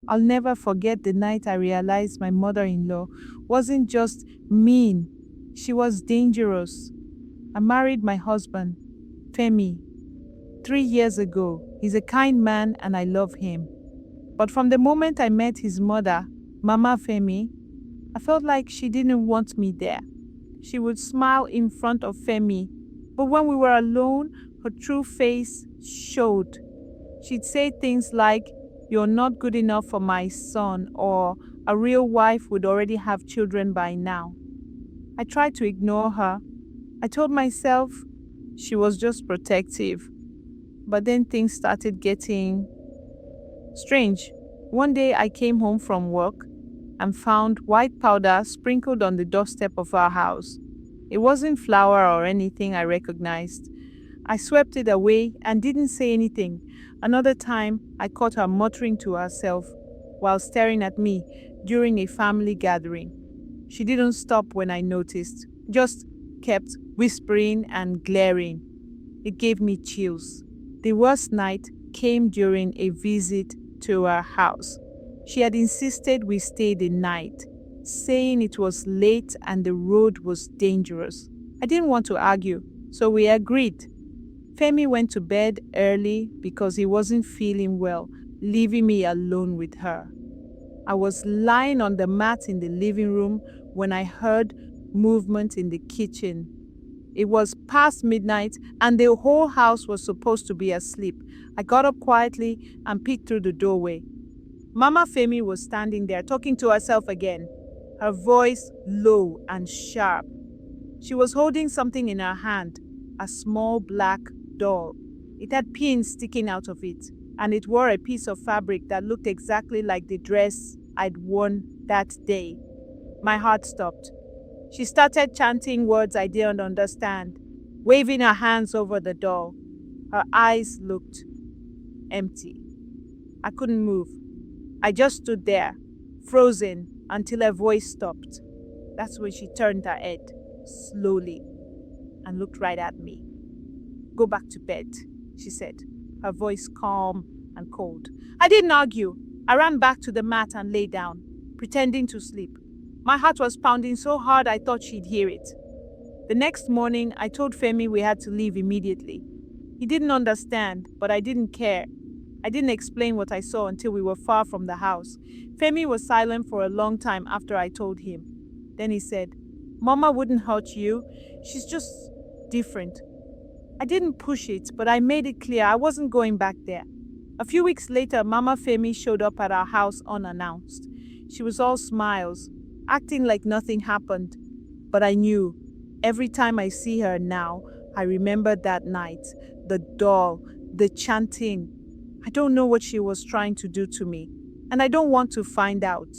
I'll never forget the night I realized my mother-in-law wasn't just mean, she was dangerous. I married my husband, Femi, 3 years ago. He's a kind man and I love him. But from the moment I met his mother, Mama Femi, I felt like she didn't want me there. She would smile in front of Femi, but when we were alone, her true face showed. She'd say things like, "You're not good enough for my son," or "A real wife would already have children by now." I tried to ignore her. I told myself she was just protective. But then things started getting strange. One day I came home from work and found white powder sprinkled on the doorstep of our house. It wasn't flour or anything I recognized. I swept it away and didn't say anything. Another time, I caught her muttering to herself while staring at me during a family gathering. She didn't stop when I noticed, just kept whispering and glaring. It gave me chills. The worst night came during a visit to our house. She had insisted we stay the night, saying it was late and the road was dangerous. I didn't want to argue, so we agreed. Femi went to bed early because he wasn't feeling well, leaving me alone with her. I was lying on the mat in the living room when I heard movement in the kitchen. It was past midnight and the whole house was supposed to be asleep. I got up quietly and peeked through the doorway. Mama Femi was standing there talking to herself again, her voice low and sharp. She was holding something in her hand, a small black doll. It had pins sticking out of it, and it wore a piece of fabric that looked exactly like the dress I'd worn that day. My heart stopped. She started chanting words I didn't understand, waving her hands over the doll. Her eyes looked empty. I couldn't move. I just stood there, frozen, until her voice stopped. That's when she turned her head, slowly, and looked right at me. "Go back to bed," she said, her voice calm and cold. I didn't argue. I ran back to the mat and lay down, pretending to sleep. My heart was pounding so hard I thought she'd hear it. The next morning, I told Femi we had to leave immediately. He didn't understand, but I didn't care. I didn't explain what I saw until we were far from the house. Femi was silent for a long time after I told him. Then he said, "Mama wouldn't hurt you. She's just different." I didn't push it, but I made it clear I wasn't going back there. A few weeks later, Mama Femi showed up at our house unannounced. She was all smiles, acting like nothing happened. But I knew, every time I see her now, I remember that night, the doll, the chanting. I don't know what she was trying to do to me, and I don't want to find out.